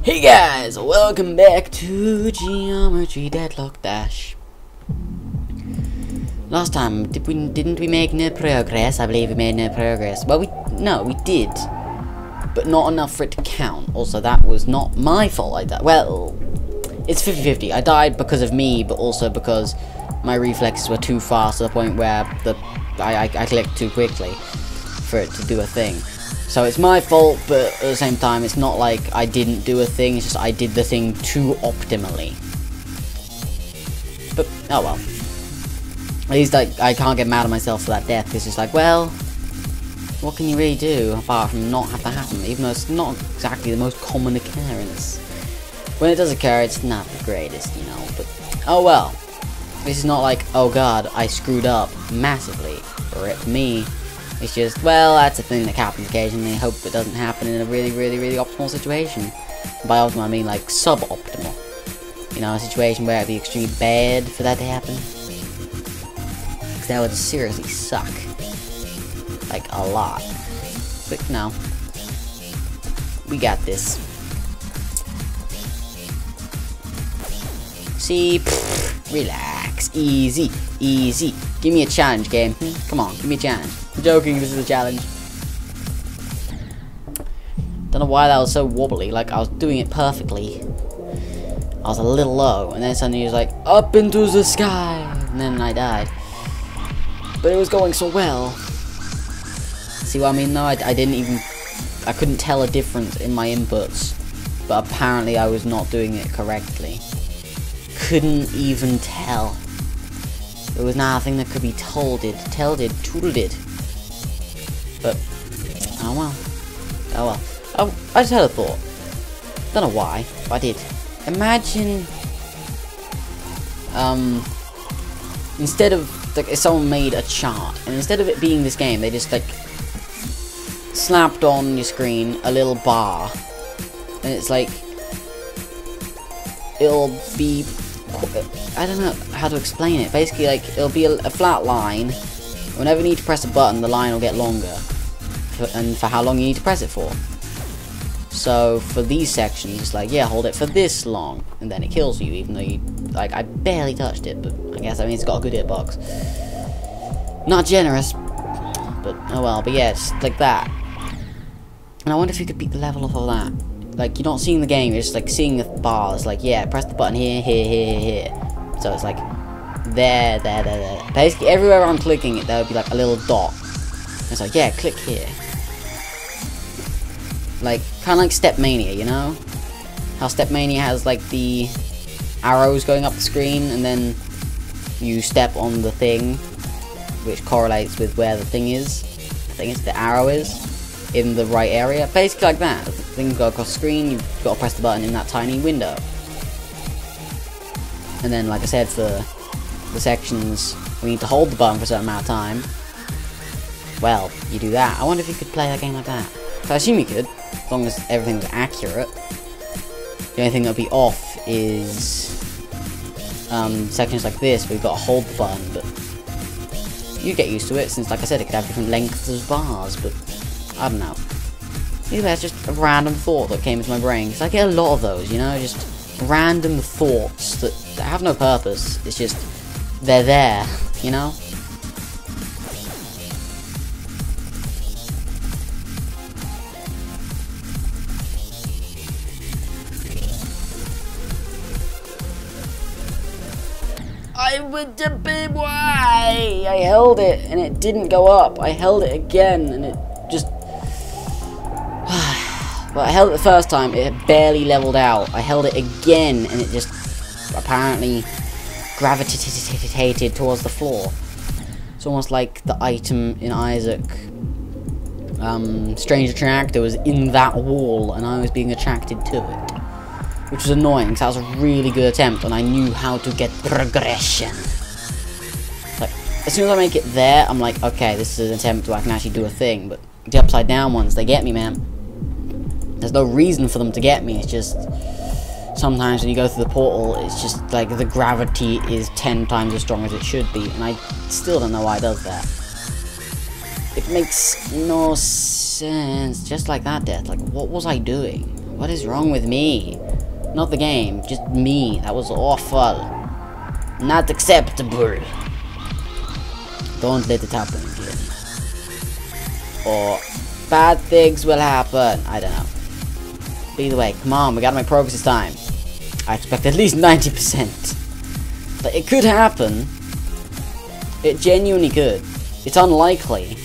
Hey guys, welcome back to Geometry Deadlocked Dash. Last time, didn't we make no progress? I believe we made no progress. Well, we did, but not enough for it to count. Also, that was not my fault. I died. Well, it's 50-50. I died because of me, but also because my reflexes were too fast to the point where I clicked too quickly for it to do a thing. So it's my fault, but at the same time, it's not like I didn't do a thing, it's just I did the thing too optimally. But, oh well. At least I can't get mad at myself for that death, it's just like, well, what can you really do apart from not have that happen, even though it's not exactly the most common occurrence. When it does occur, it's not the greatest, you know, but, oh well. This is not like, oh god, I screwed up massively, rip me. It's just, well, that's a thing that happens occasionally. Hope it doesn't happen in a really optimal situation. By optimal, I mean like suboptimal. You know, a situation where it'd be extremely bad for that to happen. Because that would seriously suck. Like, a lot. But no. We got this. See? Pfft, relax. Easy. Easy. Give me a challenge, game. Come on, give me a challenge. I'm joking, this is a challenge. Don't know why that was so wobbly, like I was doing it perfectly. I was a little low, and then suddenly it was like, up into the sky! And then I died. But it was going so well. See what I mean though? I couldn't tell a difference in my inputs. But apparently I was not doing it correctly. Couldn't even tell. There was nothing that could be tolded, toodleded. But, oh well. Oh well. Oh, I just had a thought. Don't know why, but I did. Imagine, instead of, like, if someone made a chart, and instead of it being this game, they just, like, slapped on your screen a little bar, and it's like, it'll be, I don't know how to explain it. Basically, like, it'll be a flat line. Whenever you need to press a button, the line will get longer. And for how long you need to press it for. So, for these sections, it's like, yeah, hold it for this long. And then it kills you, even though you, like, I barely touched it. But I guess that means it's got a good hitbox. Not generous. But, oh well. But yeah, it's like that. And I wonder if you could beat the level of all that. Like, you're not seeing the game, you're just, like, seeing the bars. Like, yeah, press the button here, here, here, here. So it's like, there. Basically, everywhere I'm clicking it, there would be, like, a little dot. It's like, yeah, click here. Like, kind of like Step Mania, you know? How Step Mania has, like, the arrows going up the screen, and then you step on the thing, which correlates with where the thing is. The arrow is, in the right area. Basically like that. The things go across the screen, you've got to press the button in that tiny window. And then, like I said, for the sections, we need to hold the button for a certain amount of time. Well, you do that. I wonder if you could play a game like that. So I assume you could, as long as everything was accurate. The only thing that would be off is sections like this, where you've got to hold the button, but you get used to it, since, like I said, it could have different lengths of bars, but I don't know. Anyway, that's just a random thought that came into my brain, because I get a lot of those, you know, just random thoughts that have no purpose. It's just, they're there, you know? I went to big Y. I held it and it didn't go up. I held it again and it just. Well, I held it the first time. It barely leveled out. I held it again and it just apparently gravitated towards the floor. It's almost like the item in Isaac. Strange Attractor was in that wall and I was being attracted to it. Which was annoying, because that was a really good attempt, and I knew how to get progression. Like, as soon as I make it there, I'm like, okay, this is an attempt where I can actually do a thing, but the upside down ones, they get me, man. There's no reason for them to get me, it's just, sometimes when you go through the portal, it's just, like, the gravity is 10 times as strong as it should be, and I still don't know why it does that. It makes no sense, just like that death, like, what was I doing? What is wrong with me? Not the game, just me. That was awful. Not acceptable. Don't let it happen again. Or bad things will happen. I don't know. But either way, come on, we gotta make progress this time. I expect at least 90%. But it could happen. It genuinely could. It's unlikely.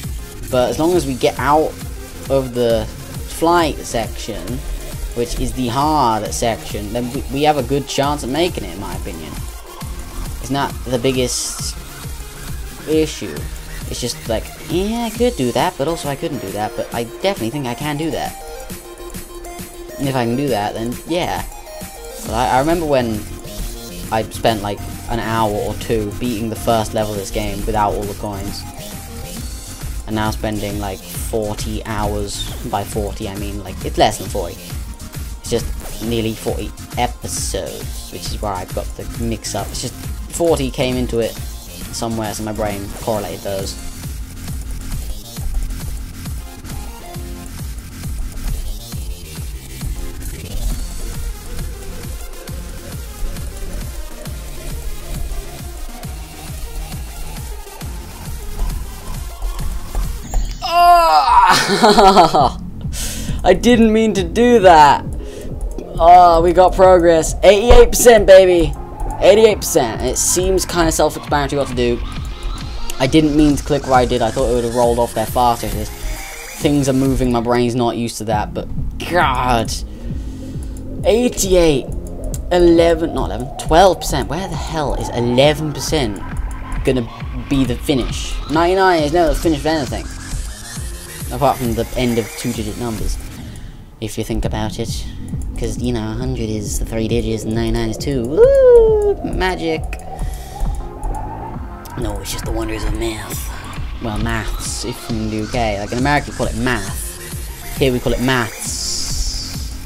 But as long as we get out of the flight section, which is the hard section, then we have a good chance of making it, in my opinion. It's not the biggest issue. It's just like, yeah, I could do that, but also I couldn't do that, but I definitely think I can do that. And if I can do that, then yeah. But I remember when I spent like an hour or two beating the first level of this game without all the coins. And now spending like 40 hours, by 40 I mean like, it's less than 40. It's just nearly 40 episodes, which is where I've got the mix up. It's just 40 came into it somewhere, so my brain correlated those. Oh! I didn't mean to do that. Oh, we got progress. 88%, baby. 88%. It seems kind of self-explanatory what to do. I didn't mean to click where I did. I thought it would have rolled off there faster. Just things are moving. My brain's not used to that. But God, 88, 11, not 11, 12%. Where the hell is 11% gonna be the finish? 99 is never the finish of anything, apart from the end of 2-digit numbers, if you think about it. Because, you know, 100 is the 3 digits and 99 is 2. Woo! Magic! No, it's just the wonders of math. Well, maths, if in the UK. Like in America, we call it math. Here we call it maths.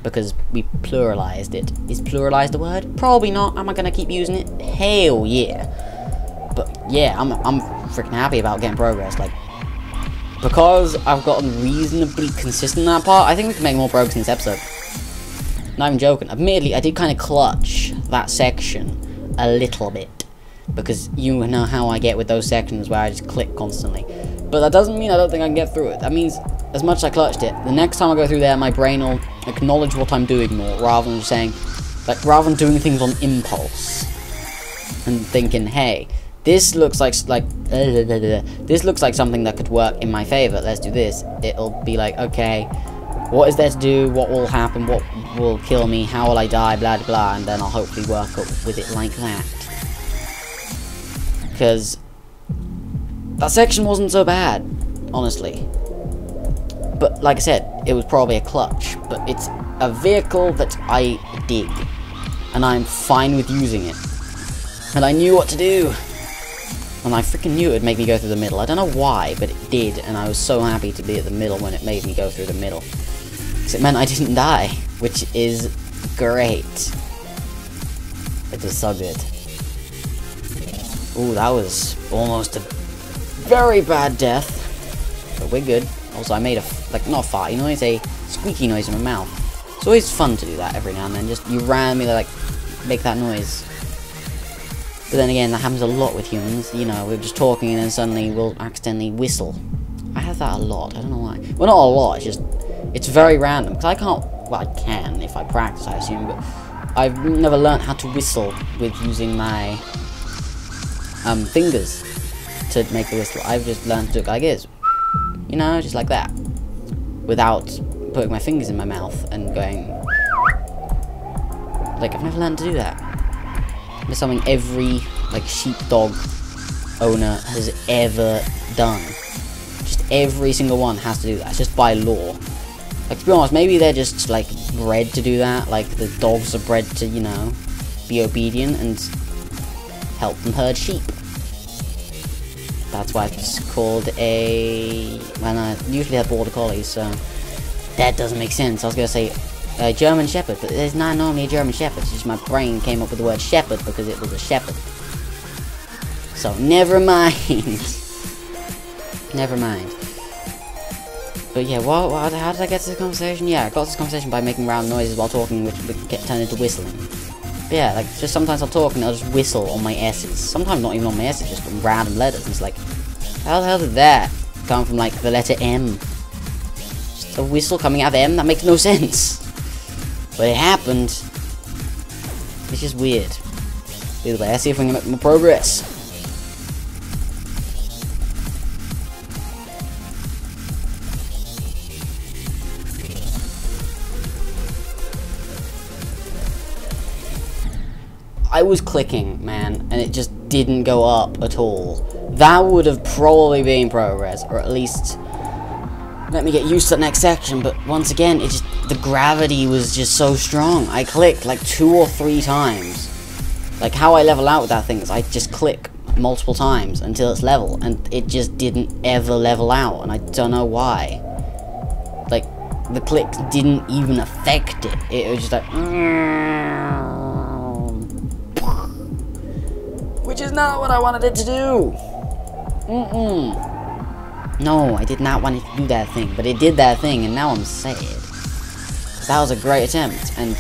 Because we pluralized it. Is pluralized a word? Probably not. Am I going to keep using it? Hell yeah. But yeah, I'm freaking happy about getting progress. Like, because I've gotten reasonably consistent in that part, I think we can make more progress in this episode. Not even joking. Admittedly, I did kind of clutch that section a little bit. Because you know how I get with those sections where I just click constantly. But that doesn't mean I don't think I can get through it. That means, as much as I clutched it, the next time I go through there, my brain will acknowledge what I'm doing more, rather than just saying, like, rather than doing things on impulse. And thinking, hey, this looks like this looks like something that could work in my favor. Let's do this. It'll be like, okay, what is there to do? What will happen? What will kill me? How will I die? Blah blah blah. And then I'll hopefully work up with it like that. Because that section wasn't so bad, honestly. But like I said, it was probably a clutch. But it's a vehicle that I dig, and I'm fine with using it. And I knew what to do. And I freaking knew it would make me go through the middle. I don't know why, but it did, and I was so happy to be at the middle when it made me go through the middle. Because it meant I didn't die, which is great. It was so good. Ooh, that was almost a very bad death. But we're good. Also, I made a, like, not a farty noise, a squeaky noise in my mouth. It's always fun to do that every now and then. Just, you randomly, like, make that noise. But then again, that happens a lot with humans. You know, we're just talking and then suddenly we'll accidentally whistle. I have that a lot. I don't know why. Well, not a lot. It's just, it's very random. Because I can't, well, I can if I practice, I assume. But I've never learned how to whistle with using my fingers to make the whistle. I've just learned to do it like this. You know, just like that. Without putting my fingers in my mouth and going. Like, I've never learned to do that. It's something every, like, sheepdog owner has ever done. Just every single one has to do that. It's just by law. Like, to be honest, maybe they're just, like, bred to do that. Like, the dogs are bred to, you know, be obedient and help them herd sheep. That's why it's called a... Well, I usually have border collies, so that doesn't make sense. I was going to say a German Shepherd, but there's not normally a German Shepherd. It's just my brain came up with the word shepherd because it was a shepherd. So, never mind. Never mind. But yeah, how did I get to this conversation? Yeah, I got to this conversation by making round noises while talking, which would get turned into whistling. But yeah, like, just sometimes I'll talk and I'll just whistle on my S's. Sometimes not even on my S's, just on random letters. And it's like, how the hell did that come from, like, the letter M? Just a whistle coming out of M? That makes no sense. But it happened. It's just weird. Either way, let's see if we can make more progress. I was clicking, man, and it just didn't go up at all. That would have probably been progress, or at least let me get used to the next section. But once again, the gravity was just so strong. I clicked like 2 or 3 times. Like, how I level out with that thing is I just click multiple times until it's level, and it just didn't ever level out, and I don't know why. Like, the clicks didn't even affect it. It was just like, which is not what I wanted it to do. No, I did not want it to do that thing, but it did that thing, and now I'm sad. 'Cause that was a great attempt, and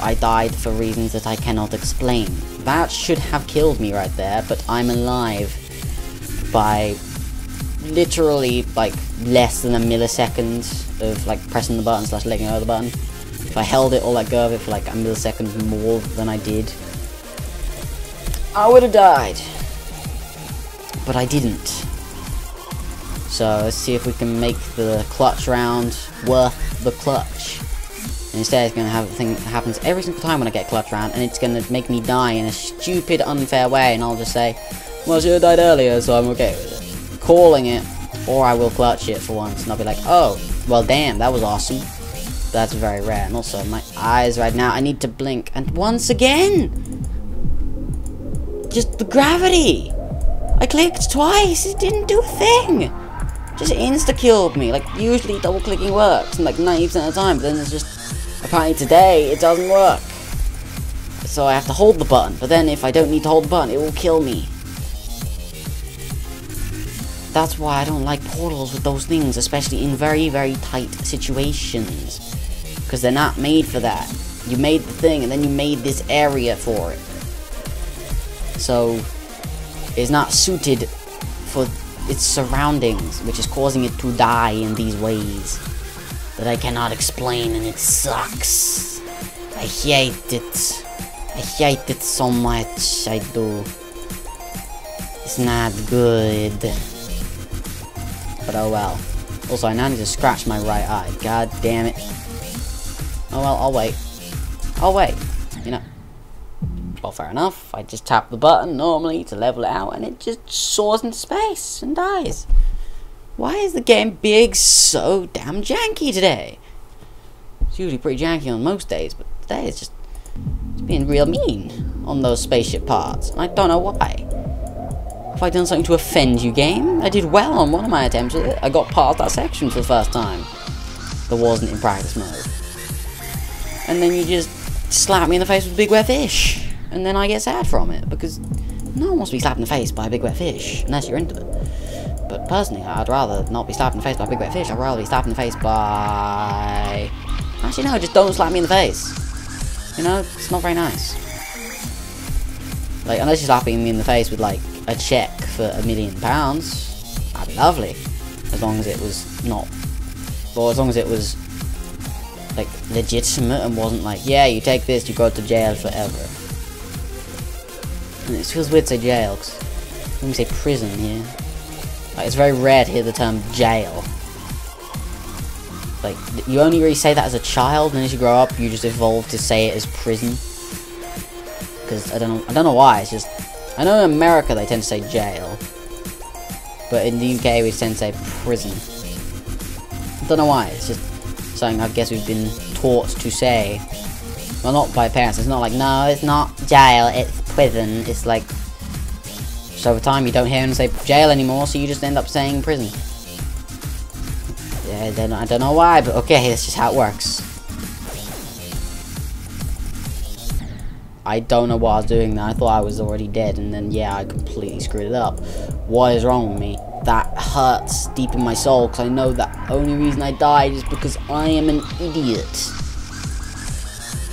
I died for reasons that I cannot explain. That should have killed me right there, but I'm alive by literally, like, less than a millisecond of, like, pressing the button / letting go of the button. If I held it or let go of it for, like, a millisecond more than I did, I would have died. But I didn't. So, let's see if we can make the clutch round worth the clutch. And instead, it's going to have a thing that happens every single time when I get clutch round, and it's going to make me die in a stupid, unfair way, and I'll just say, well, I should have died earlier, so I'm okay with it. Calling it, or I will clutch it for once, and I'll be like, oh, well, damn, that was awesome. That's very rare, and also, my eyes right now, I need to blink, and once again, just the gravity. I clicked twice, it didn't do a thing. Just insta-killed me. Like, usually double clicking works, and like 90% of the time, but then it's just, apparently today, it doesn't work. So I have to hold the button, but then if I don't need to hold the button, it will kill me. That's why I don't like portals with those things, especially in very, very tight situations. Because they're not made for that. You made the thing, and then you made this area for it. So, it's not suited for its surroundings, which is causing it to die in these ways that I cannot explain, and it sucks. I hate it. I hate it so much, I do. It's not good. But oh well. Also, I now need to scratch my right eye. God damn it. Oh well, I'll wait. I'll wait. You know. Well, fair enough. I just tap the button normally to level it out, and it just soars into space and dies. Why is the game being so damn janky today? It's usually pretty janky on most days, but today it's being real mean on those spaceship parts. I don't know why. Have I done something to offend you, game? I did well on one of my attempts with it. I got past that section for the first time. That wasn't in practice mode. And then you just slap me in the face with a big wet fish. And then I get sad from it, because no one wants to be slapped in the face by a big wet fish, unless you're into it. But personally, I'd rather not be slapped in the face by a big wet fish. I'd rather be slapped in the face by... Actually, no, just don't slap me in the face. You know, it's not very nice. Like, unless you're slapping me in the face with, like, a check for £1 million, that'd be lovely. As long as it was not... Or as long as it was, like, legitimate and wasn't like, yeah, you take this, you go to jail forever. And it feels weird to say jail, because when we say prison here, like, it's very rare to hear the term jail. Like, you only really say that as a child, and as you grow up, you just evolve to say it as prison. Because I don't know why. It's just, I know in America they tend to say jail, but in the UK we tend to say prison. I don't know why. It's just something I guess we've been taught to say. Well, not by parents. It's not like, no, it's not jail, it's prison. It's like, so over time you don't hear anyone say jail anymore, so you just end up saying prison. Yeah, I don't know why, but okay, that's just how it works. I don't know what I was doing there. I thought I was already dead, and then, yeah, I completely screwed it up. What is wrong with me? that hurts deep in my soul, because I know that the only reason I died is because I am an idiot.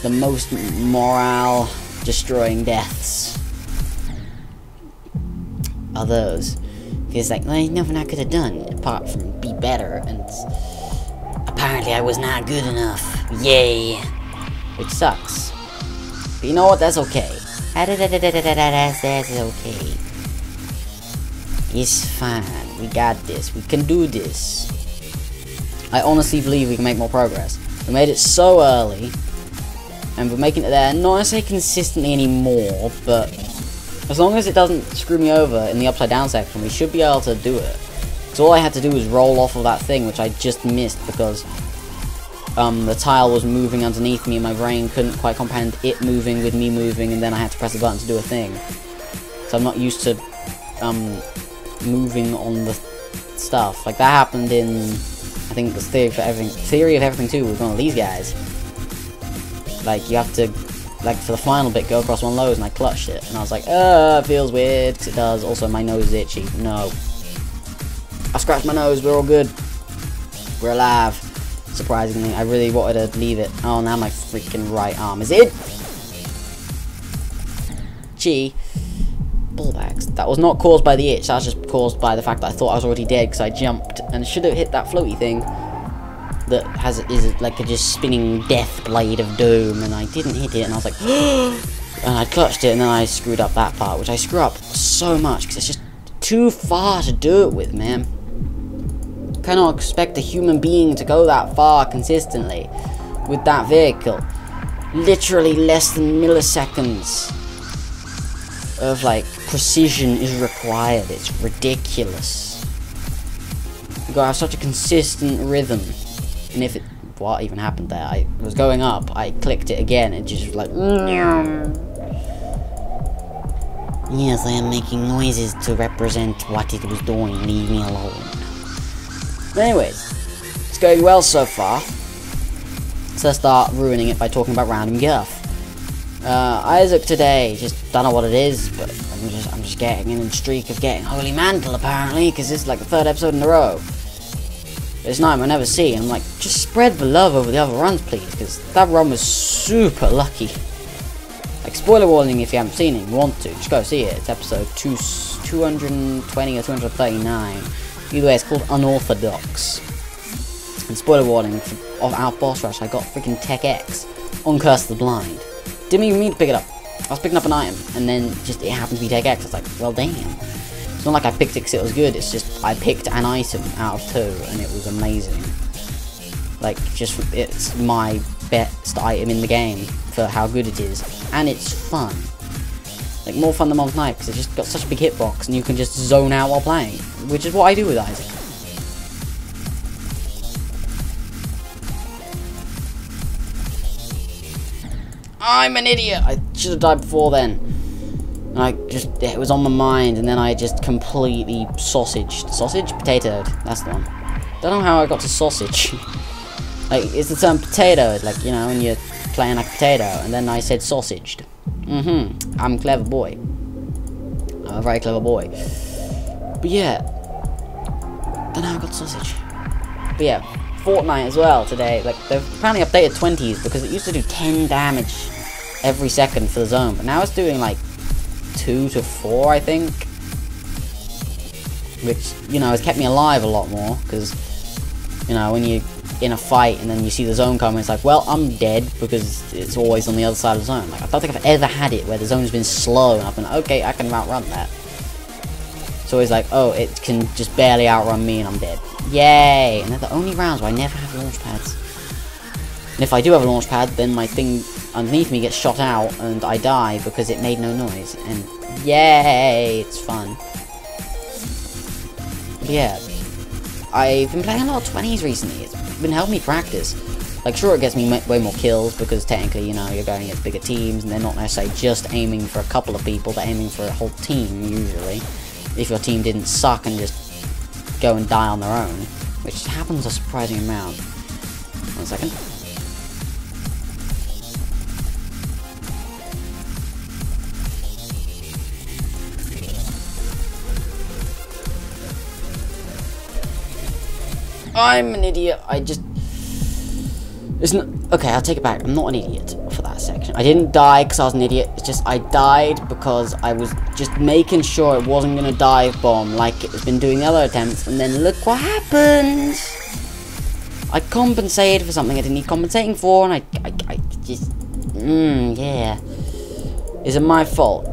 The most morale destroying deaths are those. Because like, there's nothing I could have done apart from be better, and apparently I was not good enough. Yay! Which sucks. But you know what? That's okay. That's okay. It's fine. We got this. We can do this. I honestly believe we can make more progress. We made it so early, and we're making it there, not necessarily consistently anymore, but as long as it doesn't screw me over in the upside down section, we should be able to do it. Because all I had to do was roll off of that thing, which I just missed because the tile was moving underneath me and my brain couldn't quite comprehend it moving with me moving, and then I had to press a button to do a thing. So I'm not used to moving on the stuff. Like that happened in, I think, the Theory of Everything 2 with one of these guys. Like, you have to, like, for the final bit, go across one of those, and I clutched it. And I was like, it feels weird, because it does. Also, my nose is itchy. No. I scratched my nose, we're all good. We're alive. Surprisingly, I really wanted to leave it. Oh, now my freaking right arm is in. Gee. Ballbacks. That was not caused by the itch, that was just caused by the fact that I thought I was already dead, because I jumped, and should have hit that floaty thing. That is like a just spinning death blade of doom, and I didn't hit it, and I was like, and I clutched it, and then I screwed up that part, which I screw up so much because it's just too far to do it with, man. Cannot expect a human being to go that far consistently with that vehicle. Literally less than milliseconds of like precision is required. It's ridiculous. You gotta have such a consistent rhythm. And if it, what even happened there? I was going up, I clicked it again, and just was like, yes, I am making noises to represent what it was doing, leave me alone. But anyways, it's going well so far, so let's start ruining it by talking about random guff. Isaac today, just don't know what it is, but I'm just getting in a streak of getting Holy Mantle apparently, because this is like the 3rd episode in a row. It's night I never see, and I'm like, just spread the love over the other runs, please, because that run was super lucky. Like, spoiler warning if you haven't seen it, you want to, just go see it. It's episode 220 or 239. Either way, it's called Unorthodox. And spoiler warning, of our boss rush, I got freaking Tech X on Curse of the Blind. Didn't even mean to pick it up. I was picking up an item, and then just it happened to be Tech X. I was like, well, damn. It's not like I picked it because it was good, it's just I picked an item out of 2 and it was amazing. Like, just, it's my best item in the game for how good it is. And it's fun. Like, more fun than Mom's Knife, because it's just got such a big hitbox and you can just zone out while playing. Which is what I do with Isaac. I'm an idiot! I should have died before then. It was on my mind, and then I just completely sausaged. Sausage? Potatoed. That's the one. Don't know how I got to sausage. Like, it's the term potatoed, like, you know, when you're playing like a potato, and then I said sausaged. I'm a clever boy. I'm a very clever boy. But yeah. Don't know how I got sausage. But yeah, Fortnite as well today. Like, they've apparently updated 20s, because it used to do 10 damage every second for the zone, but now it's doing like 2 to 4, I think, which, you know, has kept me alive a lot more, because, you know, when you're in a fight and then you see the zone coming, it's like, well, I'm dead, because it's always on the other side of the zone. Like, I don't think I've ever had it where the zone's been slow and I've been like, okay, I can outrun that. It's always like, oh, it can just barely outrun me and I'm dead. Yay! And they're the only rounds where I never have launch pads. And if I do have a launch pad, then my thing underneath me gets shot out and I die because it made no noise. And yay, it's fun. But yeah, I've been playing a lot of 20s recently. It's been helping me practice. Like, sure, it gets me way more kills because technically, you know, you're going against bigger teams and they're not necessarily just aiming for a couple of people, they're aiming for a whole team usually. If your team didn't suck and just go and die on their own, which happens a surprising amount. 1 second. I'm an idiot. I just... It's not... Okay, I'll take it back. I'm not an idiot for that section. I didn't die because I was an idiot. It's just I died because I was just making sure it wasn't going to dive bomb like it has been doing the other attempts. And then look what happened. I compensated for something I didn't need compensating for. And I just... yeah. Is it my fault?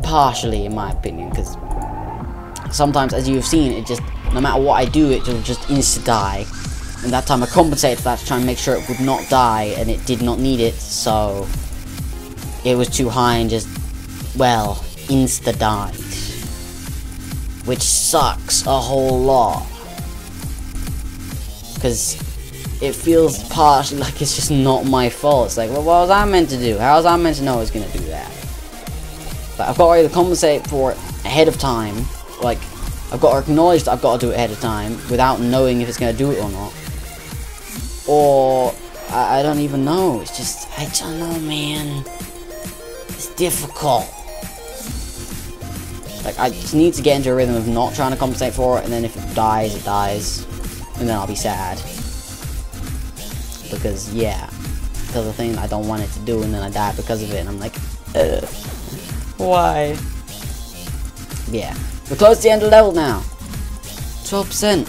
Partially, in my opinion. Because sometimes, as you've seen, it just... No matter what I do, it will just insta-die. And that time I compensated for that to try and make sure it would not die, and it did not need it, so... It was too high and just... Well, insta-died. Which sucks a whole lot. Because it feels partially like it's just not my fault. It's like, well, what was I meant to do? How was I meant to know I was going to do that? But I've got to either compensate for it ahead of time, like... I've got to acknowledge that I've got to do it ahead of time without knowing if it's going to do it or not. Or, I don't even know. It's just, I don't know, man. It's difficult. Like, I just need to get into a rhythm of not trying to compensate for it, and then if it dies, it dies. And then I'll be sad. Because, yeah. Because the thing I don't want it to do, and then I die because of it, and I'm like, why? Yeah. We're close to the end of the level now. 12%.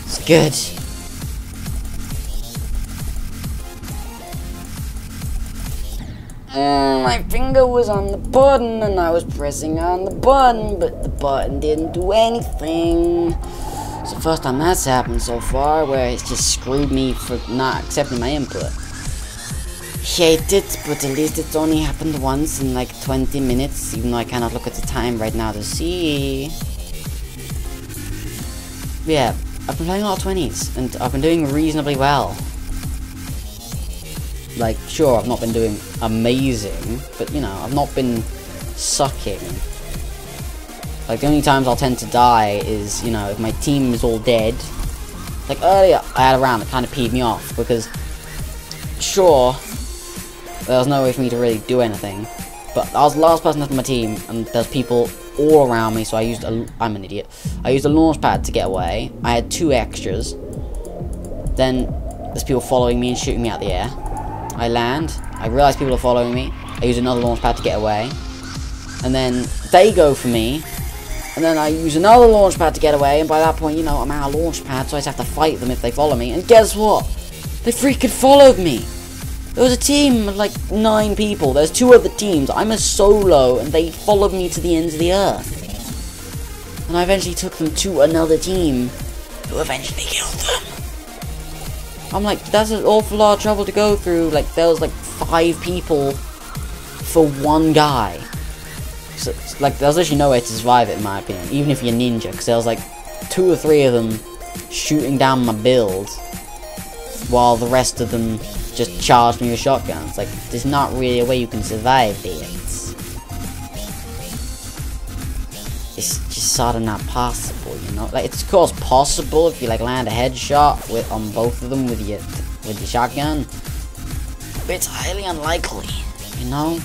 It's good. My finger was on the button and I was pressing on the button, but the button didn't do anything. It's the first time that's happened so far, where it's just screwed me for not accepting my input. Hate it, but at least it's only happened once in like 20 minutes, even though I cannot look at the time right now to see. Yeah, I've been playing a lot of 20s, and I've been doing reasonably well. Like, sure, I've not been doing amazing, but you know, I've not been sucking. Like, the only times I'll tend to die is, you know, if my team is all dead. Like, earlier, I had a round that kind of peed me off, because, sure, there was no way for me to really do anything, but I was the last person left on my team, and there's people all around me, so I used I'm an idiot. I used a launch pad to get away. I had 2 extras. Then, there's people following me and shooting me out the air. I land, I realise people are following me, I use another launch pad to get away, and then they go for me, and then I use another launch pad to get away, and by that point, you know, I'm out of launch pad, so I just have to fight them if they follow me, and guess what? They freaking followed me! There was a team of like 9 people, there's 2 other teams, I'm a solo, and they followed me to the ends of the earth. And I eventually took them to another team, who eventually killed them. I'm like, that's an awful lot of trouble to go through. Like, there was like 5 people for 1 guy. So, like, there's literally no way to survive it, in my opinion. Even if you're ninja, because there was like 2 or 3 of them shooting down my build, while the rest of them just charged me with shotguns. Like, there's not really a way you can survive this. It's just sort of not possible, you know? Like, it's of course possible if you like land a headshot on both of them with your shotgun, but it's highly unlikely, you know?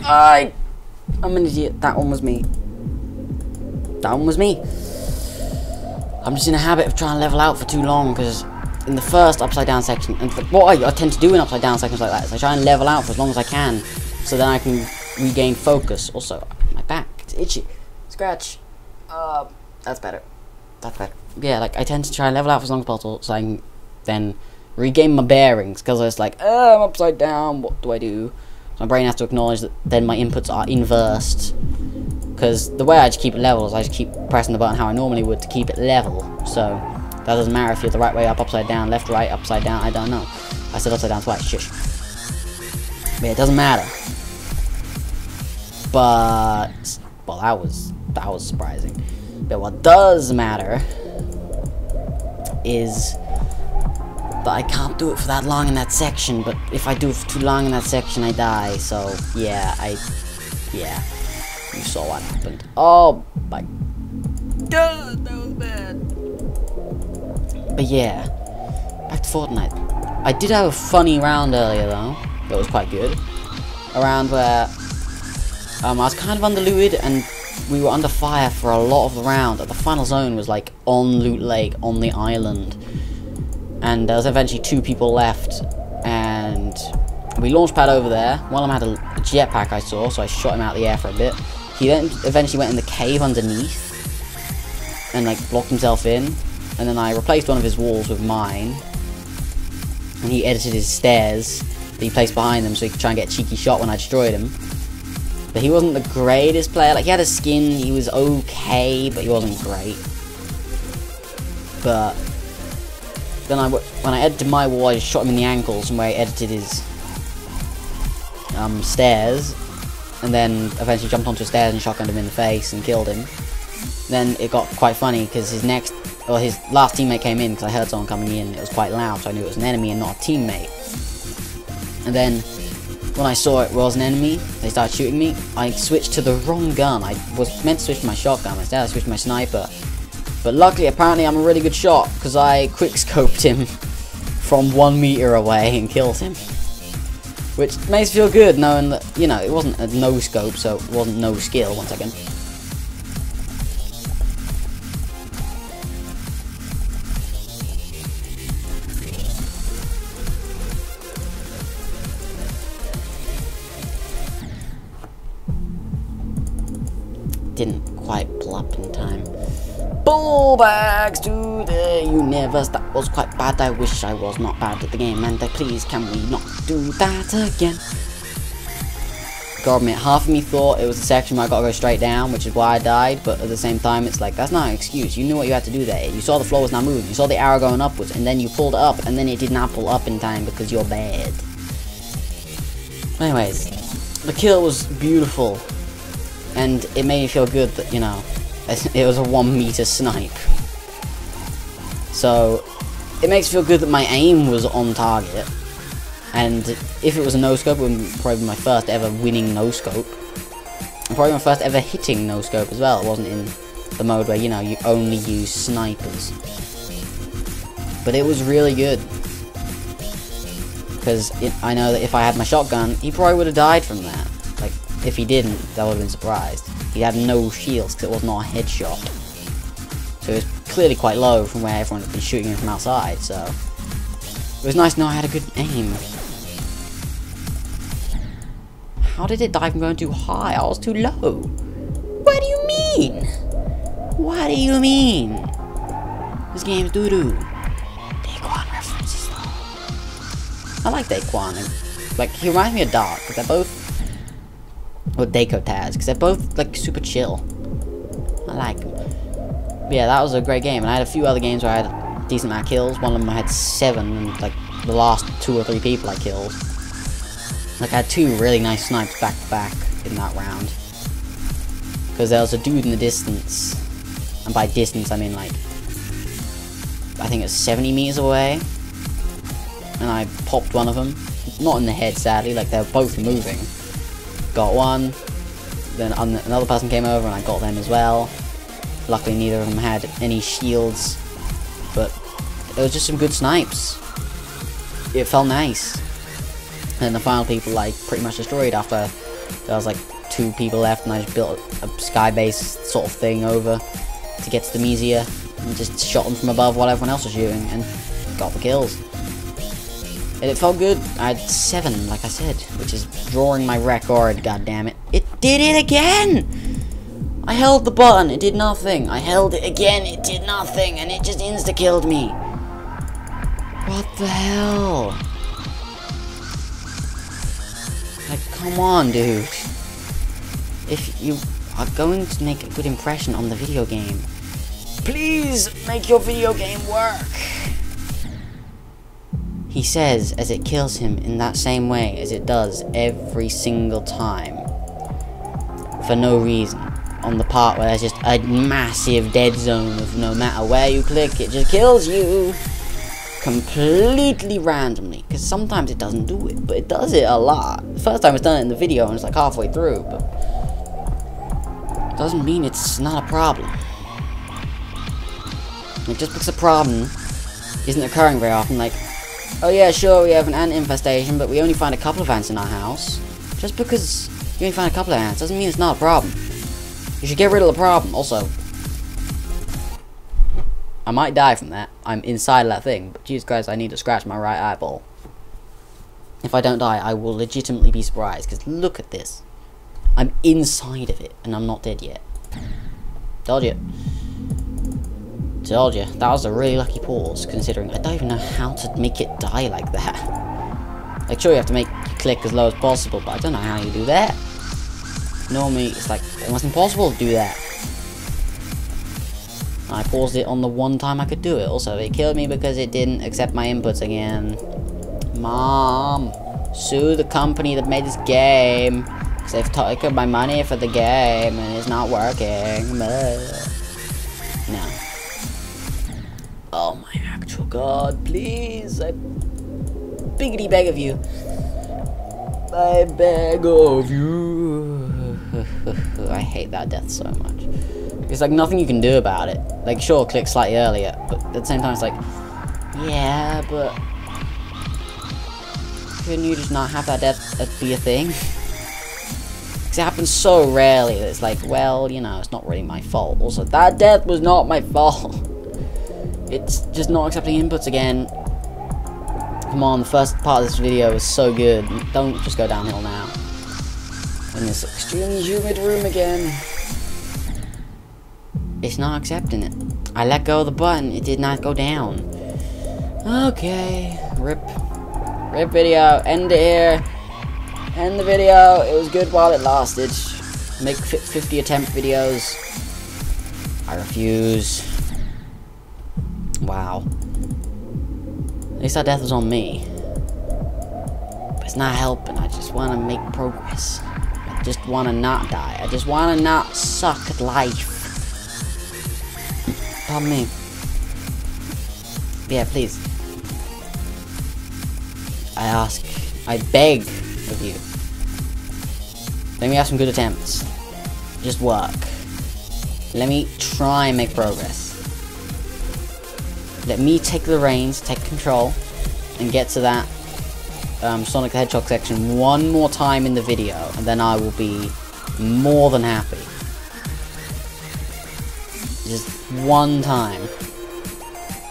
I'm an idiot. That one was me. That one was me. I'm just in a habit of trying to level out for too long, because in the first upside down section, and what I tend to do in upside down sections like that is I try and level out for as long as I can, so then I can regain focus. Also, my back, it's itchy. Scratch. That's better. That's better. Yeah, like, I tend to try and level out for as long as possible, so I can then regain my bearings, because I was like, I'm upside down, what do I do? So my brain has to acknowledge that then my inputs are inversed. Because the way I just keep it level is I just keep pressing the button how I normally would to keep it level. So that doesn't matter if you're the right way up, upside down, left, right, upside down, I don't know. I said upside down twice, shush. But it doesn't matter. But, well, that was surprising. But what does matter is that I can't do it for that long in that section, but if I do it for too long in that section, I die. So, yeah, yeah. You saw what happened. Oh my god, that was bad. But yeah, back to Fortnite. I did have a funny round earlier though. That was quite good. A round where I was kind of underlooted and we were under fire for a lot of the round. The final zone was like on Loot Lake, on the island. And there was eventually 2 people left. And we launched pad over there. One of them had a jetpack I saw, so I shot him out of the air for a bit. He then eventually went in the cave underneath and like blocked himself in. And then I replaced one of his walls with mine. And he edited his stairs that he placed behind them so he could try and get a cheeky shot when I destroyed him. But he wasn't the greatest player. Like, he had a skin, he was okay, but he wasn't great. But then when I edited my wall, I just shot him in the ankles from where I edited his stairs. And then eventually jumped onto the stairs and shotgunned him in the face and killed him. Then it got quite funny because his last teammate came in because I heard someone coming in. It was quite loud, so I knew it was an enemy and not a teammate. And then when I saw it was an enemy, they started shooting me. I switched to the wrong gun. I was meant to switch to my shotgun. Instead, I switched to my sniper. But luckily, apparently, I'm a really good shot because I quickscoped him from 1 meter away and killed him. Which makes me feel good knowing that, you know, it wasn't a no scope, so it wasn't no skill. One second. Didn't quite pull up in time. Bull bags today, you never. That was quite bad. I wish I was not bad at the game, and please can we not do that again? Gotta admit, half of me thought it was a section where I gotta go straight down, which is why I died, but at the same time, it's like, that's not an excuse. You knew what you had to do there. You saw the floor was not moving. You saw the arrow going upwards, and then you pulled it up, and then it did not pull up in time because you're bad. Anyways, the kill was beautiful. And it made me feel good that, you know, it was a 1 meter snipe. So, it makes me feel good that my aim was on target. And if it was a no-scope, it would probably be my first ever winning no-scope. And probably my first ever hitting no-scope as well. It wasn't in the mode where, you know, you only use snipers. But it was really good. Because I know that if I had my shotgun, he probably would have died from that. Like, if he didn't, I would have been surprised. He had no shields because it was not a headshot. So it was clearly quite low from where everyone had been shooting him from outside, so it was nice to know I had a good aim. How did it die from going too high? I was too low. What do you mean? What do you mean? This game's doo-doo. Daquan references though. I like Daquan. Like, he reminds me of Dark, because they're both... Or Daco Taz, because they're both, like, super chill. I like them. But yeah, that was a great game, and I had a few other games where I had a decent amount of kills. One of them I had 7, and, like, the last 2 or 3 people I killed. Like, I had 2 really nice snipes back to back in that round. Because there was a dude in the distance, and by distance I mean, like, I think it's 70 meters away, and I popped one of them. Not in the head, sadly, like, they were both moving. Got one, then another person came over and I got them as well. Luckily neither of them had any shields, but it was just some good snipes. It felt nice. And the final people, like, pretty much destroyed after there was like 2 people left, and I just built a sky base sort of thing over to get to them easier, and just shot them from above while everyone else was shooting, and got the kills. And it felt good. I had 7, like I said, which is drawing my record, goddammit. It did it again! I held the button, it did nothing. I held it again, it did nothing, and it just insta-killed me. What the hell? Like, come on, dude. If you are going to make a good impression on the video game, please make your video game work. He says as it kills him in that same way as it does every single time. For no reason. On the part where there's just a massive dead zone of no matter where you click, it just kills you. Completely randomly. Because sometimes it doesn't do it, but it does it a lot. The first time it's done it in the video and it's like halfway through, but it doesn't mean it's not a problem. Like, just because a problem isn't occurring very often, like, Oh yeah, sure, we have an ant infestation, but we only find a couple of ants in our house. Just because you only find a couple of ants doesn't mean it's not a problem. You should get rid of the problem. Also, I might die from that. I'm inside of that thing, but Jesus Christ, I need to scratch my right eyeball. If I don't die, I will legitimately be surprised, because look at this. I'm inside of it, and I'm not dead yet. Told you. Told you. That was a really lucky pause, considering I don't even know how to make it die like that. Like, sure, you have to make it click as low as possible, but I don't know how you do that. Normally, it's like almost impossible to do that. I paused it on the one time I could do it. Also, it killed me because it didn't accept my inputs again. Mom, sue the company that made this game, because they've taken my money for the game and it's not working. No. Oh my actual god, please, I biggity beg of you. I beg of you. I hate that death so much. There's like nothing you can do about it. Like, sure, click slightly earlier, but at the same time it's like, yeah, but couldn't you just not have that death be a thing? Because it happens so rarely that it's like, well, you know, it's not really my fault. Also, that death was not my fault. It's just not accepting inputs again. Come on, the first part of this video is so good. Don't just go downhill now. In this extremely humid room again. It's not accepting it. I let go of the button. It did not go down. Okay. Rip. Rip video. End it here. End the video. It was good while it lasted. Make 50 attempt videos. I refuse. Wow. At least that death was on me. But it's not helping. I just want to make progress. I just want to not die. I just want to not suck at life. Pardon me. Yeah, please. I ask. I beg of you. Let me have some good attempts. Just work. Let me try and make progress. Let me take the reins, take control, and get to that Sonic the Hedgehog section one more time in the video, and then I will be more than happy. Just one time.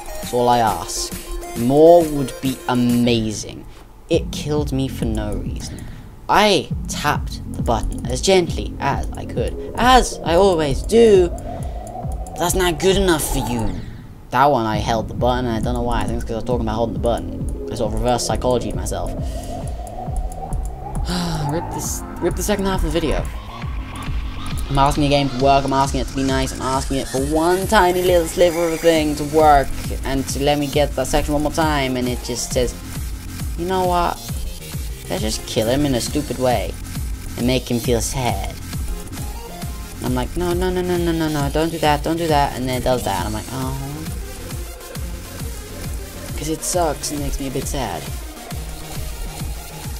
That's all I ask. More would be amazing. It killed me for no reason. I tapped the button as gently as I could, as I always do. That's not good enough for you. That one I held the button, and I don't know why. I think it's because I was talking about holding the button. I sort of reverse psychology myself. Rip the second half of the video. I'm asking the game to work, I'm asking it to be nice, I'm asking it for one tiny little sliver of a thing to work, and to let me get that section one more time, and it just says, you know what? Let's just kill him in a stupid way, and make him feel sad. And I'm like, no, don't do that, and then it does that, and I'm like, oh. Because it sucks and makes me a bit sad.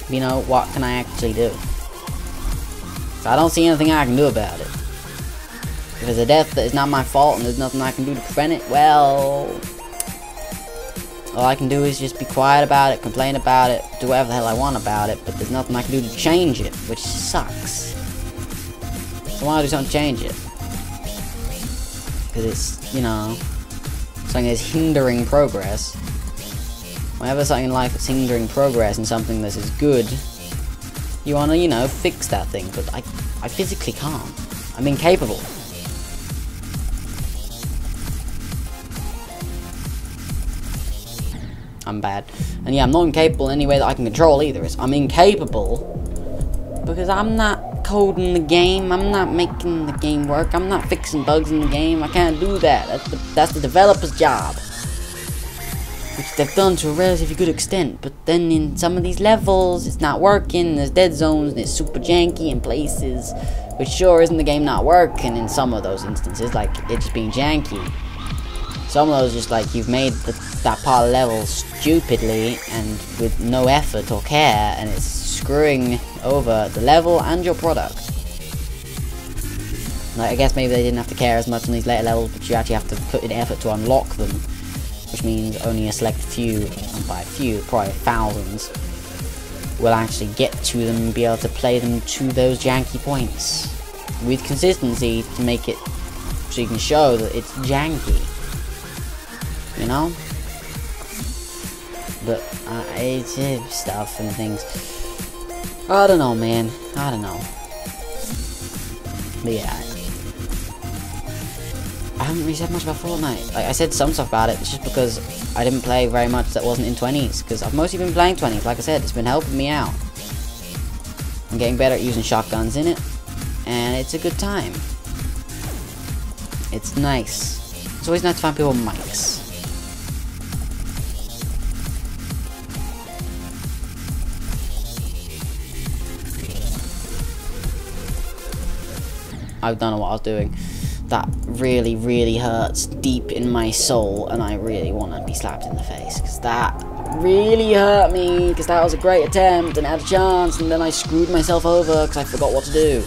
You know, what can I actually do? So I don't see anything I can do about it. If it's a death that is not my fault and there's nothing I can do to prevent it, well, all I can do is just be quiet about it, complain about it, do whatever the hell I want about it, but there's nothing I can do to change it, which sucks. So why do something to change it? Because it's, you know, something that's hindering progress. Whenever something in life is hindering progress and something that is good, you want to, you know, fix that thing, but I physically can't. I'm incapable. I'm bad. And yeah, I'm not incapable in any way that I can control either. I'm incapable because I'm not coding the game, I'm not making the game work, I'm not fixing bugs in the game. I can't do that. That's the developer's job. Which they've done to a relatively good extent, but then in some of these levels, it's not working, there's dead zones, and it's super janky in places, which sure isn't the game not working in some of those instances, like it just being janky. Some of those just like, you've made that part of the level stupidly, and with no effort or care, and it's screwing over the level and your product. Like, I guess maybe they didn't have to care as much on these later levels, but you actually have to put in effort to unlock them. which means only a select few, and by a few, probably thousands, will actually get to them and be able to play them to those janky points with consistency to make it so you can show that it's janky, you know? But it's stuff and things. I don't know, man. I don't know. But yeah, I haven't really said much about Fortnite. Like, I said some stuff about it, it's just because I didn't play very much that wasn't in 20s, because I've mostly been playing 20s. Like I said, it's been helping me out. I'm getting better at using shotguns in it, and it's a good time. It's nice. It's always nice to find people with mics. I don't know what I was doing. That really, really hurts deep in my soul, and I really want to be slapped in the face, because that really hurt me, because that was a great attempt, and I had a chance, and then I screwed myself over, because I forgot what to do.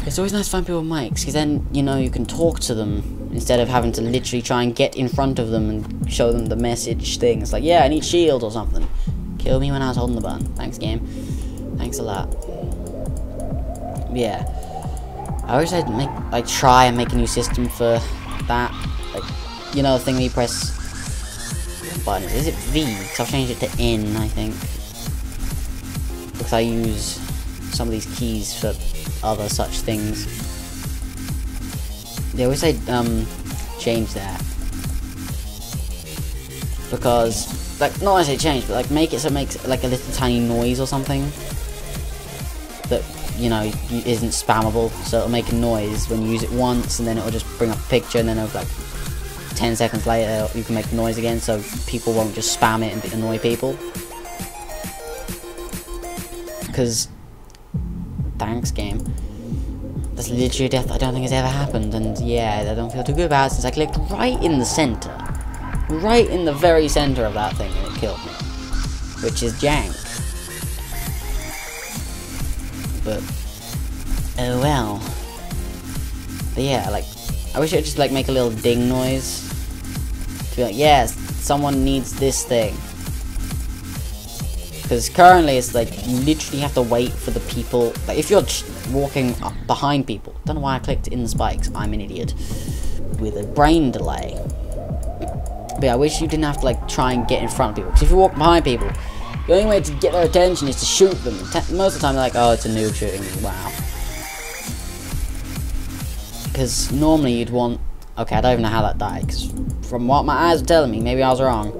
It's always nice to find people with mics, because then, you know, you can talk to them, instead of having to literally try and get in front of them and show them the message thing. It's like, yeah, I need shield or something. Kill me when I was holding the button. Thanks, game. Thanks a lot. Yeah, I wish I'd try and make a new system for that. Like, you know, the thing where you press what button is it V? Because I've changed it to N, I think, because I use some of these keys for other such things. Yeah, I wish I'd change that, because, like, not necessarily change, but like make it so it makes like a little tiny noise or something that, you know, isn't spammable, so it'll make a noise when you use it once, and then it'll just bring up a picture, and then it'll, like, 10 seconds later you can make the noise again, so people won't just spam it and annoy people. Because, thanks, game. That's literally a death I don't think has ever happened, and yeah, I don't feel too good about it, since I clicked right in the center. Right in the very center of that thing, and it killed me. Which is jank. But, oh well. But yeah, like, I wish it would just, like, make a little ding noise. To be like, yes, someone needs this thing. Because currently it's like, you literally have to wait for the people. Like, if you're walking up behind people. Don't know why I clicked in the spikes. I'm an idiot. With a brain delay. But yeah, I wish you didn't have to, like, try and get in front of people. Because if you walk behind people, the only way to get their attention is to shoot them. Most of the time they're like, oh, it's a noob shooting me, wow. Because normally you'd want... Okay, I don't even know how that died, because from what my eyes were telling me, maybe I was wrong,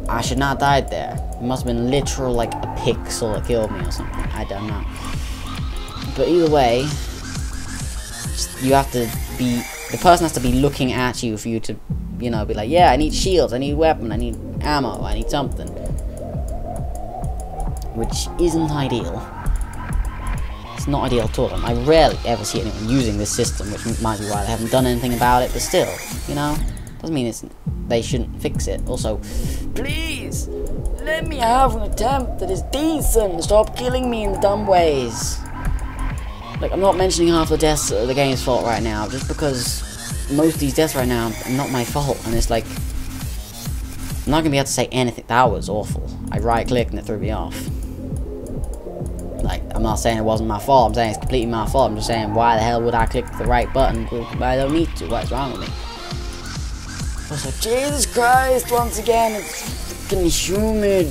I should not have died there. It must have been literal, like, a pixel that killed me or something. I don't know. But either way, you have to be... The person has to be looking at you for you to, you know, be like, yeah, I need shields, I need a weapon, I need ammo, I need something. Which isn't ideal. It's not ideal at all, and I rarely ever see anyone using this system, which might be why they haven't done anything about it, but still, you know, doesn't mean they shouldn't fix it. Also, please, let me have an attempt that is decent, stop killing me in dumb ways. Like, I'm not mentioning half the deaths are the game's fault right now, just because most of these deaths right now are not my fault, and it's like, I'm not gonna be able to say anything. That was awful. I right-clicked and it threw me off. Like, I'm not saying it wasn't my fault, I'm saying it's completely my fault. I'm just saying, why the hell would I click the right button? I don't need to. What is wrong with me? Also, Jesus Christ, once again, it's freaking humid.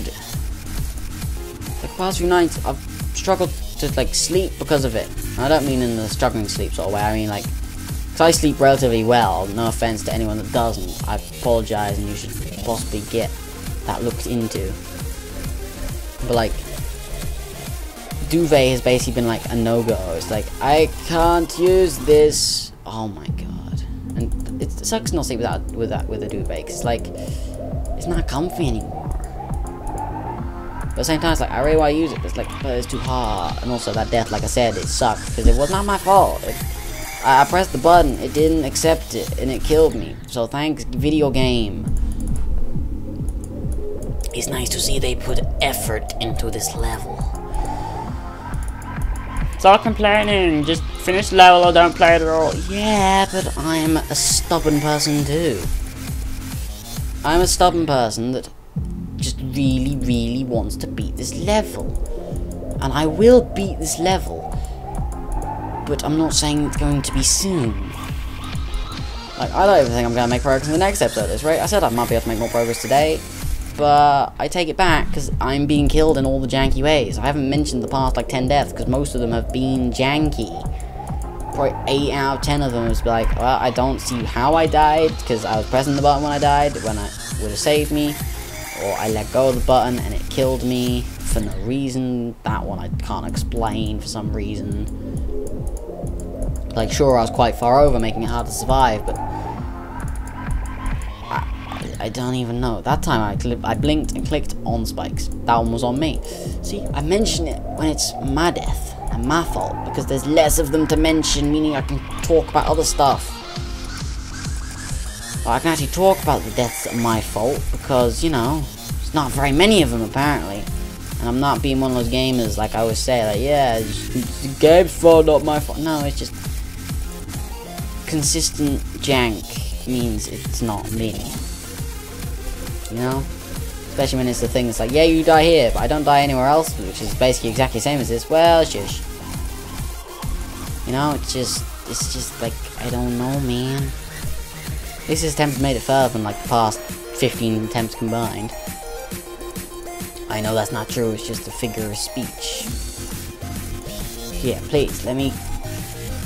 Like, the past few nights, I've struggled to, like, sleep because of it. I don't mean in the struggling sleep sort of way, I mean, like, because I sleep relatively well, no offense to anyone that doesn't. I apologize, and you should possibly get that looked into. But, like, duvet has basically been like a no-go. It's like, I can't use this. Oh my god. And it sucks not sleep with a duvet, because like, it's not comfy anymore. But at the same time, it's like, I really want to use it, but it's like, but it's too hard. And also that death, like I said, it sucked, because it was not my fault. I pressed the button, it didn't accept it, and it killed me. So thanks, video game. It's nice to see they put effort into this level. Stop complaining, just finish the level or don't play it at all. Yeah, but I'm a stubborn person too. I'm a stubborn person that just really, really wants to beat this level. And I will beat this level. But I'm not saying it's going to be soon. Like, I don't even think I'm going to make progress in the next episode of this, right? I said I might be able to make more progress today. But I take it back, because I'm being killed in all the janky ways. I haven't mentioned the past, like, 10 deaths, because most of them have been janky. Probably 8 out of 10 of them was like, well, I don't see how I died, because I was pressing the button when I died, when it would have saved me. Or I let go of the button and it killed me for no reason. That one I can't explain for some reason. Like, sure, I was quite far over, making it hard to survive, but I don't even know. That time I blinked and clicked on spikes. That one was on me. See, I mention it when it's my death and my fault, because there's less of them to mention, meaning I can talk about other stuff. Well, I can actually talk about the deaths that are my fault, because, you know, there's not very many of them, apparently. And I'm not being one of those gamers, like I always say, like, yeah, it's the game's fault, not my fault. No, it's just consistent jank means it's not me. You know? Especially when it's the thing that's like, yeah, you die here, but I don't die anywhere else, which is basically exactly the same as this. Well, shush. You know, it's just like, I don't know, man. This attempt made it further than like the past 15 attempts combined. I know that's not true, it's just a figure of speech. Yeah, please, let me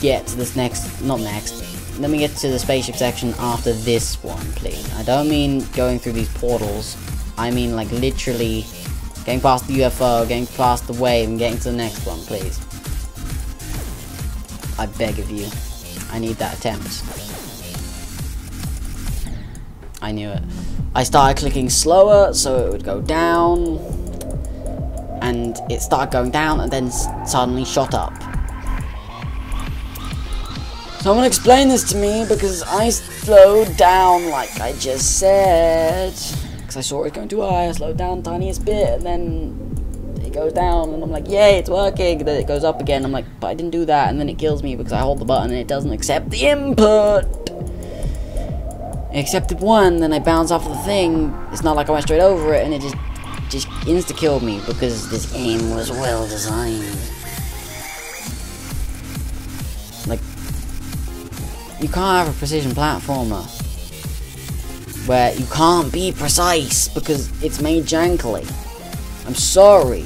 get to this let me get to the spaceship section after this one, please. I don't mean going through these portals, I mean like literally getting past the UFO, getting past the wave, and getting to the next one, please. I beg of you. I need that attempt. I knew it. I started clicking slower so it would go down, and it started going down and then suddenly shot up. Someone explain this to me, because I slowed down like I just said. Because I saw it going too high, I slowed down the tiniest bit, and then it goes down, and I'm like, yay, it's working. Then it goes up again, I'm like, but I didn't do that, and then it kills me because I hold the button and it doesn't accept the input. It accepted one, then I bounce off of the thing. It's not like I went straight over it, and it just insta-killed me, because this game was well designed. Like, you can't have a precision platformer where you can't be precise because it's made jankily. I'm sorry.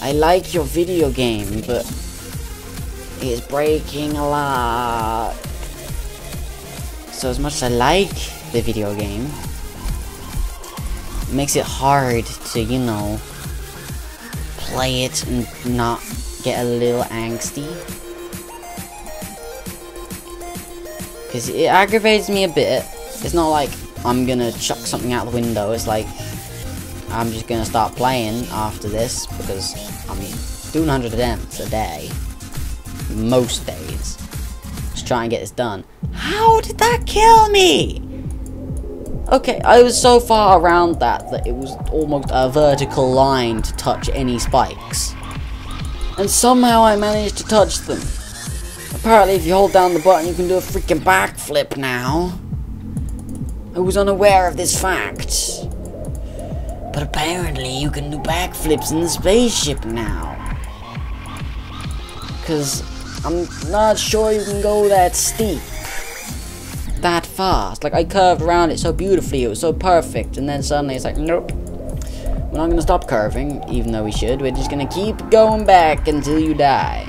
I like your video game, but it's breaking a lot. So as much as I like the video game, it makes it hard to, you know, play it and not get a little angsty. Because it aggravates me a bit. It's not like I'm gonna chuck something out the window. It's like I'm just gonna start playing after this, because I'm doing 100 attempts a day. Most days. Just try and get this done. How did that kill me? Okay, I was so far around that it was almost a vertical line to touch any spikes. And somehow I managed to touch them. Apparently if you hold down the button you can do a freaking backflip now. I was unaware of this fact. But apparently you can do backflips in the spaceship now. Because I'm not sure you can go that steep. That fast. Like, I curved around it so beautifully, it was so perfect, and then suddenly it's like, nope. We're not gonna stop curving, even though we should. We're just gonna keep going back until you die.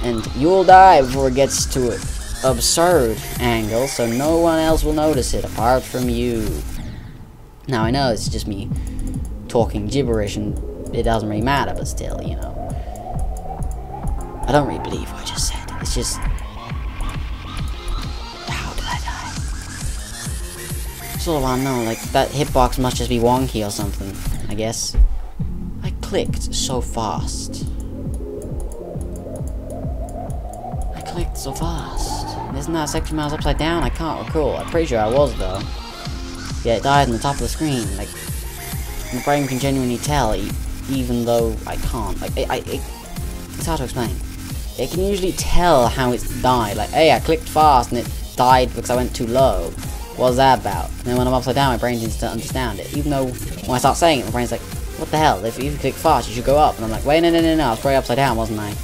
And you'll die before it gets to an absurd angle, so no one else will notice it apart from you. Now, I know it's just me talking gibberish, and it doesn't really matter, but still, you know. I don't really believe what I just said. It's just... how did I die? That's all I want to know. Like, that hitbox must just be wonky or something, I guess. I clicked so fast. So fast. Isn't that section where I was upside down? I can't recall. I'm pretty sure I was, though. Yeah, it died on the top of the screen. Like, my brain can genuinely tell, even though I can't. Like, it's hard to explain. It can usually tell how it's died. Like, hey, I clicked fast and it died because I went too low. What's that about? And then when I'm upside down, my brain doesn't understand it. Even though when I start saying it, my brain's like, what the hell? If you click fast, you should go up. And I'm like, wait, no, I was probably upside down, wasn't I?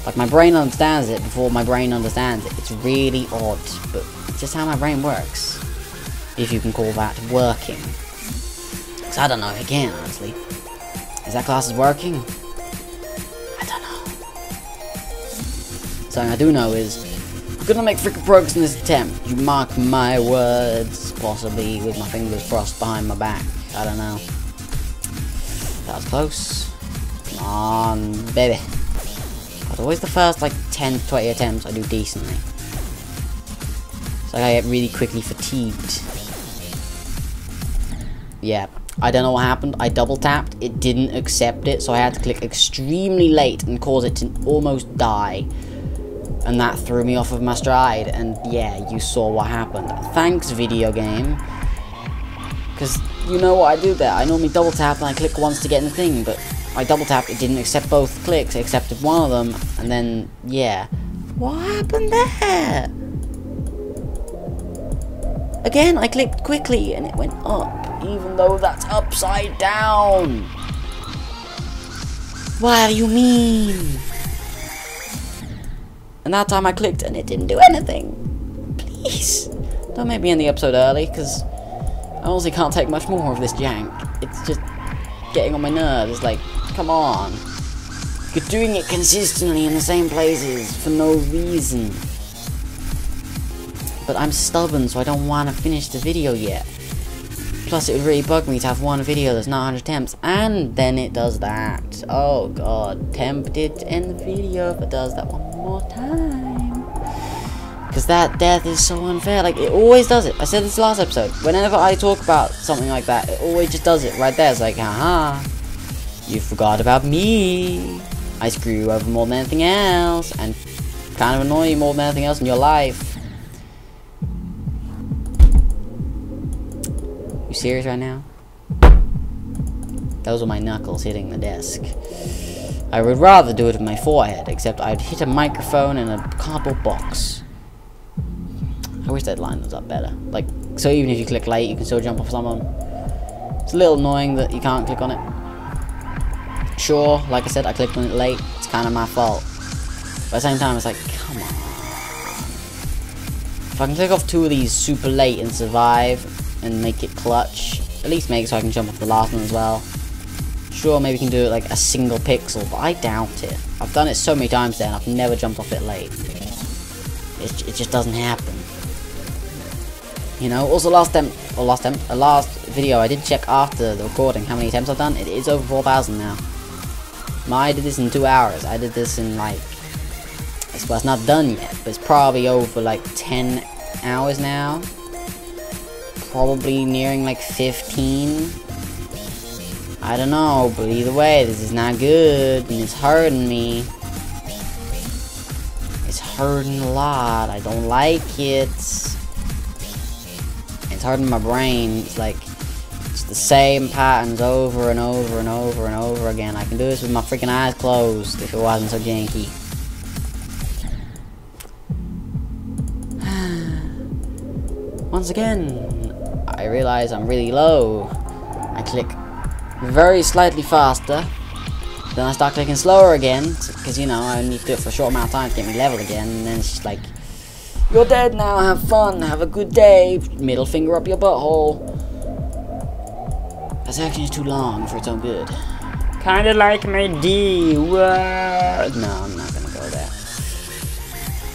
Like, my brain understands it before my brain understands it. It's really odd, but it's just how my brain works. If you can call that working. Because I don't know if it can, honestly. Is that class working? I don't know. Something I do know is, I'm gonna make freaking progress in this attempt. You mark my words. Possibly with my fingers crossed behind my back. I don't know. That was close. Come on, baby. But always the first, like, 10 to 20 attempts I do decently. So I get really quickly fatigued. Yeah, I don't know what happened. I double tapped, it didn't accept it, so I had to click extremely late and cause it to almost die. And that threw me off of my stride, and yeah, you saw what happened. Thanks, video game. Because you know what I do there. I normally double tap and I click once to get in the thing, but I double tapped, it didn't accept both clicks, it accepted one of them, and then, yeah. What happened there? Again, I clicked quickly and it went up, even though that's upside down. What do you mean? And that time I clicked and it didn't do anything. Please, don't make me end the episode early, because I honestly can't take much more of this jank. It's just getting on my nerves. It's like, come on. You're doing it consistently in the same places for no reason. But I'm stubborn, so I don't want to finish the video yet. Plus, it would really bug me to have one video that's not 100 attempts, and then it does that. Oh god, tempted to end the video if it does that one more time. Because that death is so unfair. Like, it always does it. I said this last episode. Whenever I talk about something like that, it always just does it right there. It's like, haha, you forgot about me. I screw you over more than anything else, and kind of annoy you more than anything else in your life. You serious right now? Those were my knuckles hitting the desk. I would rather do it with my forehead, except I'd hit a microphone in a cardboard box. I wish that line was up better. Like, so even if you click late, you can still jump off someone. It's a little annoying that you can't click on it. Sure, like I said, I clicked on it late. It's kind of my fault. But at the same time, it's like, come on. If I can click off 2 of these super late and survive, and make it clutch, at least make it so I can jump off the last one as well. Sure, maybe you can do it like a single pixel, but I doubt it. I've done it so many times there and I've never jumped off it late. It just doesn't happen. You know, also last video I did check after the recording how many attempts I've done. It is over 4,000 now. I did this in 2 hours. I did this in like, well, it's not done yet, but it's probably over like 10 hours now. Probably nearing like 15. I don't know, but either way, this is not good, and it's hurting me. It's hurting a lot. I don't like it. It's hurting my brain. It's like, it's the same patterns over and over and over and over again. I can do this with my freaking eyes closed if it wasn't so janky. Once again, I realize I'm really low. I click very slightly faster, then I start clicking slower again, because you know, I need to do it for a short amount of time to get me level again, and then it's just like, you're dead now, have fun, have a good day, middle finger up your butthole. That section is too long for its own good. Kinda like my D word. No, I'm not gonna go there.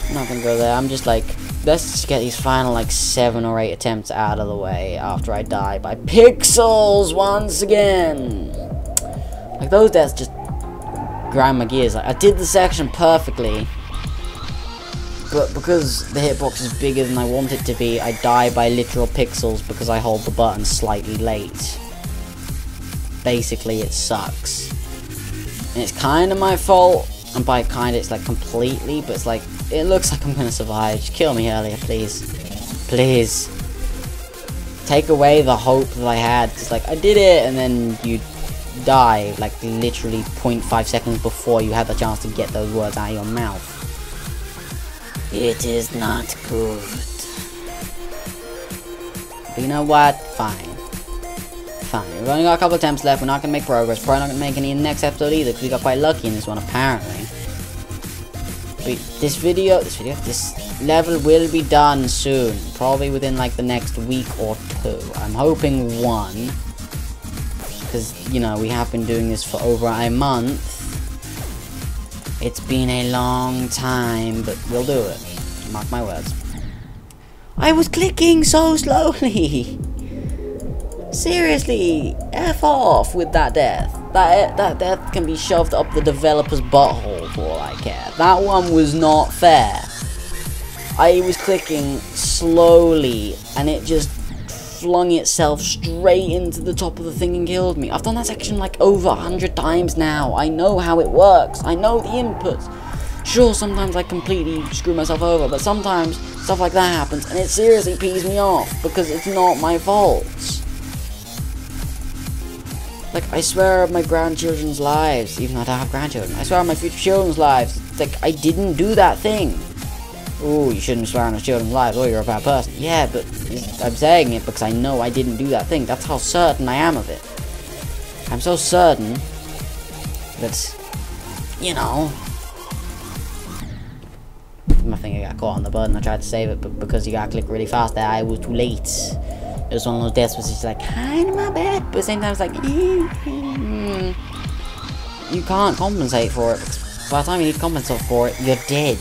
I'm not gonna go there, I'm just like, let's just get these final like 7 or 8 attempts out of the way after I die by pixels once again. Like, those deaths just grind my gears. Like, I did the section perfectly, but because the hitbox is bigger than I want it to be, I die by literal pixels because I hold the button slightly late. Basically, it sucks. And it's kind of my fault, and by kind of it's like completely, but it's like, it looks like I'm gonna survive. Just kill me earlier, please. Please. Take away the hope that I had, because like, I did it, and then you die, like literally 0.5 seconds before you had the chance to get those words out of your mouth. It is not good. But you know what? Fine. Fine. We've only got a couple attempts left. We're not going to make progress. Probably not going to make any in the next episode either, because we got quite lucky in this one, apparently. But this level will be done soon. Probably within, like, the next week or two. I'm hoping one. Because, you know, we have been doing this for over a month. It's been a long time, but we'll do it. Mark my words. I was clicking so slowly. Seriously, F off with that death. That death can be shoved up the developer's butthole for all I care. That one was not fair. I was clicking slowly, and it just flung itself straight into the top of the thing and killed me. I've done that section like over 100 times now. I know how it works. I know the inputs. Sure, sometimes I completely screw myself over, but sometimes stuff like that happens, and it seriously pees me off, because it's not my fault. Like, I swear on my grandchildren's lives, even though I don't have grandchildren, I swear on my future children's lives, it's like, I didn't do that thing. Ooh, you shouldn't swear on your children's lives, oh, you're a bad person. Yeah, but I'm saying it because I know I didn't do that thing. That's how certain I am of it. I'm so certain that, you know, my finger got caught on the button. I tried to save it, but because you gotta click really fast there, I was too late. It was one of those deaths where it's just like, kind of my bad, but at the same time it's like, you can't compensate for it, because by the time you need to compensate for it, you're dead.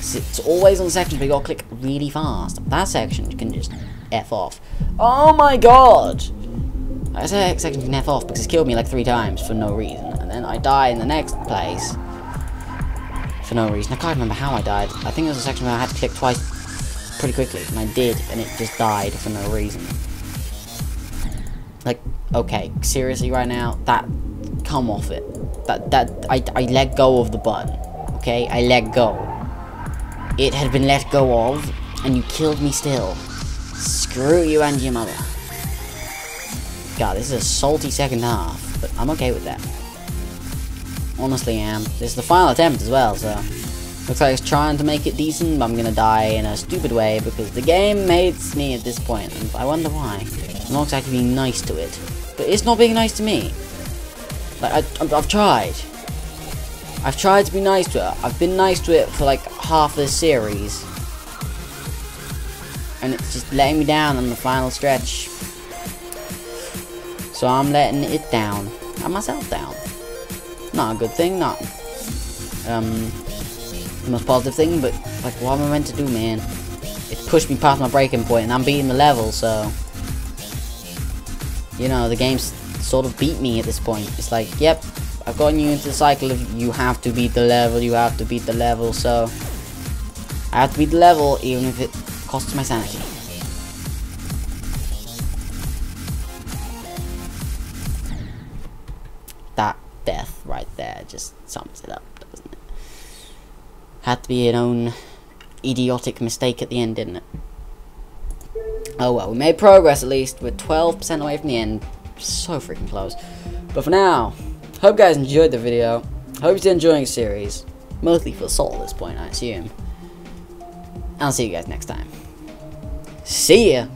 It's always on the sections where you gotta click really fast. That section you can just F off. Oh my god! I say section can F off because it's killed me like 3 times for no reason, and then I die in the next place for no reason. I can't remember how I died. I think it was a section where I had to click twice pretty quickly, and I did, and it just died for no reason. Like, okay, seriously right now, come off it. I let go of the button, okay? I let go. It had been let go of, and you killed me still. Screw you and your mother. God, this is a salty second half, but I'm okay with that. Honestly am. This is the final attempt as well, so looks like it's trying to make it decent, but I'm gonna die in a stupid way because the game hates me at this point, and I wonder why. I'm not exactly being nice to it, but it's not being nice to me. Like, I've tried. I've tried to be nice to it. I've been nice to it for like half this series, and it's just letting me down on the final stretch. So I'm letting it down, and myself down. Not a good thing, not the most positive thing, but like, what am I meant to do, man? It pushed me past my breaking point, and I'm beating the level, so you know, the game's sort of beat me at this point. It's like, yep, I've gotten you into the cycle of you have to beat the level, you have to beat the level, so I have to beat the level even if it costs my sanity. That death right there just sums it up, doesn't it? Had to be an own idiotic mistake at the end, didn't it? Oh well, we made progress at least. We're 12% away from the end. So freaking close. But for now, hope you guys enjoyed the video. Hope you're enjoying the series. Mostly for Assault at this point, I assume. I'll see you guys next time. See ya!